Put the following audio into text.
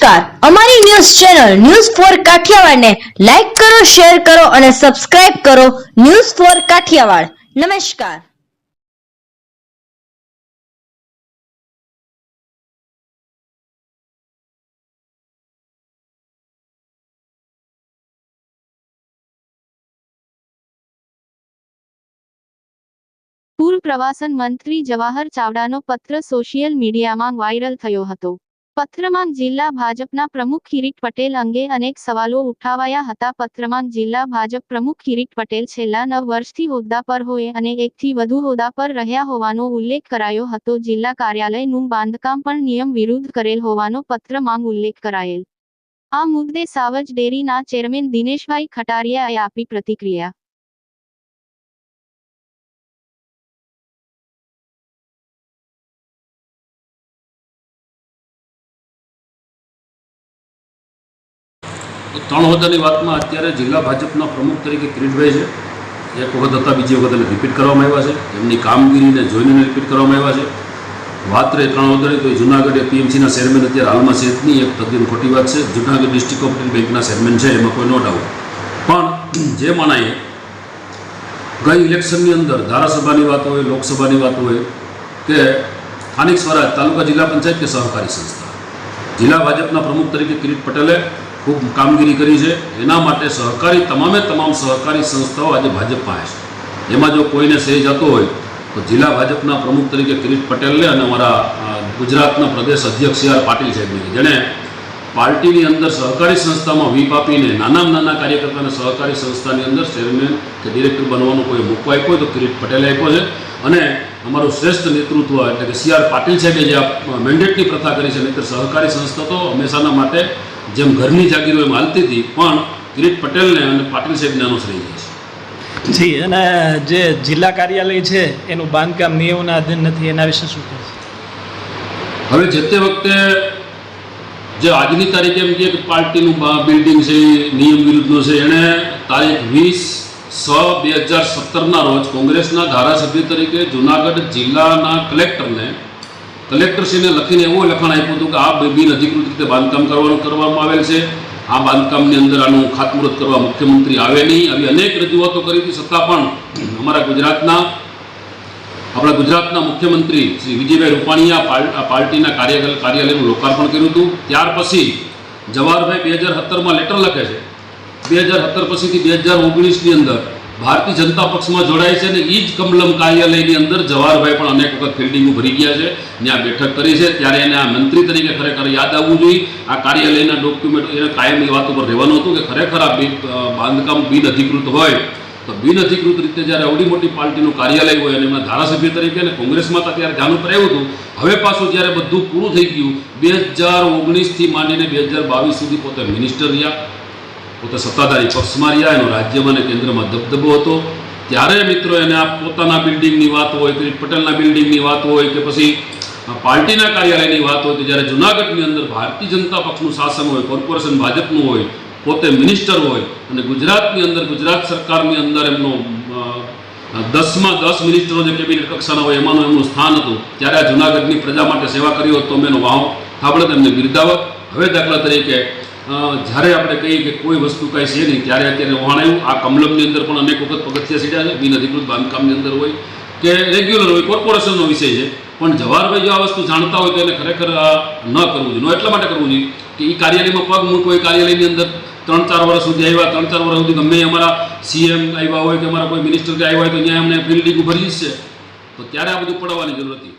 નમસ્કાર, અમારી news channel news for Kathiawad ને લાઈક કરો, શેર કરો અને સબસ્ક્રાઇબ કરો. News for Kathiawad. નમસ્કાર. પૂર્વ પ્રવાસન મંત્રી જવાહર ચાવડાનો પત્ર સોશિયલ મીડિયામાં વાયરલ થયો હતો. પત્રમાં જિલ્લા ભાજપના પ્રમુખ કિરીટ પટેલ અંગે અનેક સવાલો ઉઠાવાયા હતા. પત્રમાં જિલ્લા ભાજપ પ્રમુખ કિરીટ પટેલ છેલ્લા 9 વર્ષથી હોદ્દા પર હોય અને એકથી વધુ હોદ્દા પર રહ્યા હોવાનો ઉલ્લેખ કરાયો હતો. જિલ્લા કાર્યાલયનું બાંધકામ પણ નિયમ વિરુદ્ધ કરેલ હોવાનો પત્રમાં ઉલ્લેખ કરાયેલ. આ મુદ્દે સાવજ ડેરીના ચેરમેન દિનેશભાઈ ખટારિયાએ આપી પ્રતિક્રિયા. ત્રણ હોદ્દાની વાતમાં અત્યારે જિલ્લા ભાજપના પ્રમુખ તરીકે કિરીટભાઈ છે. એક વખત હતા, બીજી વખત એને રિપીટ કરવામાં આવ્યા છે. એમની કામગીરીને જોઈને રિપીટ કરવામાં આવ્યા છે. વાત રહી ત્રણ હોદ્દાની, તો જૂનાગઢ એપીએમસીના ચેરમેન અત્યારે હાલમાં છે જ નહીં, એક તદ્દન ખોટી વાત છે. જૂનાગઢ ડિસ્ટ્રિક્ટ કોઓપરેટિવ બેંકના ચેરમેન છે, એમાં કોઈ નો ડાઉટ. પણ જે માણાએ ગઈ ઇલેક્શનની અંદર ધારાસભાની વાત હોય, લોકસભાની વાત હોય કે સ્થાનિક સ્વરાજ, તાલુકા જિલ્લા પંચાયત કે સહકારી સંસ્થા, જિલ્લા ભાજપના પ્રમુખ તરીકે કિરીટ પટેલે ખૂબ કામગીરી કરી છે. એના માટે સહકારી તમામ સહકારી સંસ્થાઓ આજે ભાજપ પાસે છે. એમાં જો કોઈને શ્રેય જતો હોય તો જિલ્લા ભાજપના પ્રમુખ તરીકે કિરીટ પટેલને અને અમારા ગુજરાતના પ્રદેશ અધ્યક્ષ સી આર પાટીલ સાહેબને, જેણે પાર્ટીની અંદર સહકારી સંસ્થામાં વીપ આપીને નાના કાર્યકર્તાને સહકારી સંસ્થાની અંદર ચેરમેન કે ડિરેક્ટર બનવાનો કોઈ મોકો આપ્યો તો કિરીટ પટેલે આપ્યો છે. અને અમારું શ્રેષ્ઠ નેતૃત્વ એટલે કે સી આર પાટીલ સાહેબે જે મેન્ડેટની પ્રથા કરી છે, નહીંતર સહકારી સંસ્થા તો હંમેશાના માટે જેમ ઘરની જાગીરો એમ હાલતી હતી, પણ કિરીટ પટેલને અને પાટીલ સાહેબને અનુસરી જાય છે. જી, અને જે જિલ્લા કાર્યાલય છે એનું બાંધકામ નિયમોના આધીન નથી, એના વિશે શું કહે છે? હવે જે તે વખતે જે આજની તારીખે એમ કે પાર્ટીનું બિલ્ડિંગ છે નિયમ વિરુદ્ધનું છે, એણે તારીખ 20/6/2017ના રોજ કોંગ્રેસના ધારાસભ્ય તરીકે જૂનાગઢ જિલ્લાના કલેક્ટરશ્રીને લખીને એવું લખાણ આપ્યું હતું કે આ બિન અધિકૃત રીતે બાંધકામ કરવામાં આવેલ છે. આ બાંધકામની અંદર આનું ખાતમુહૂર્ત કરવા મુખ્યમંત્રી આવે નહીં. આવી અનેક રજૂઆતો કરી હતી, છતાં પણ અમારા ગુજરાતના મુખ્યમંત્રી શ્રી વિજયભાઈ રૂપાણીએ આ પાર્ટીના કાર્યાલયનું લોકાર્પણ કર્યું હતું. ત્યાર પછી જવાહરભાઈ 2017માં લેટર લખે છે. 2017 પછીથી 2019ની અંદર ભારતીય જનતા પક્ષમાં જોડાય છે અને એ જ કમલમ કાર્યાલયની અંદર જવાહરભાઈ પણ અનેક વખત ફિલ્ડિંગો ભરી ગયા છે, ત્યાં બેઠક કરી છે. ત્યારે એને આ મંત્રી તરીકે ખરેખર યાદ આવવું જોઈએ. આ કાર્યાલયના ડોક્યુમેન્ટ એને કાયમની વાત ઉપર રહેવાનું હતું કે ખરેખર આ બાંધકામ બિન અધિકૃત હોય તો બિન અધિકૃત રીતે જ્યારે અવડી મોટી પાર્ટીનું કાર્યાલય હોય અને એમાં ધારાસભ્ય તરીકે અને કોંગ્રેસમાં હતા ત્યારે ધ્યાન ઉપર આવ્યું હતું. હવે પાછું જ્યારે બધું પૂરું થઈ ગયું, 2019થી માંડીને 2022 સુધી પોતે મિનિસ્ટર રહ્યા, પોતે સત્તાધારી પક્ષમાં રહ્યા, એનો રાજ્યમાં અને કેન્દ્રમાં દબદબો હતો. ત્યારે મિત્રો એને આ પોતાના બિલ્ડિંગની વાત હોય, કિરીટ પટેલના બિલ્ડિંગની વાત હોય કે પછી પાર્ટીના કાર્યાલયની વાત હોય, તો જ્યારે જૂનાગઢની અંદર ભારતીય જનતા પક્ષનું શાસન હોય, કોર્પોરેશન ભાજપનું હોય, પોતે મિનિસ્ટર હોય અને ગુજરાતની અંદર ગુજરાત સરકારની અંદર એમનો 10માં 10 મિનિસ્ટરો જે કેબિનેટ કક્ષાના હોય એમાંનું એમનું સ્થાન હતું, ત્યારે આ જૂનાગઢની પ્રજા માટે સેવા કરી હોત તો અમે એનો વાવ થાબડત એમને બિરદાવત. હવે દાખલા તરીકે જ્યારે આપણે કહીએ કે કોઈ વસ્તુ કાંઈ છે નહીં, ત્યારે અત્યારે વહાણાયું. આ કમલમની અંદર પણ અનેક વખત પગથિયા સીડ્યા છે, બિન અધિકૃત બાંધકામની અંદર હોય કે રેગ્યુલર હોય, કોર્પોરેશનનો વિષય છે. પણ જવાહરભાઈ જો આ વસ્તુ જાણતા હોય તો એને ખરેખર ન કરવું જોઈએ. એટલા માટે કરવું જોઈએ કે એ કાર્યાલયમાં પગ મૂકો. એ કાર્યાલયની અંદર 3-4 વર્ષ સુધી આવ્યા, 3-4 વર્ષ સુધી ગમે અમારા સીએમ આવ્યા હોય કે અમારા કોઈ મિનિસ્ટર કે આવ્યા હોય તો ત્યાં અમને ફિલ્ડિંગ ભરી જ છે, તો ત્યારે આ બધું પડવાની જરૂર હતી.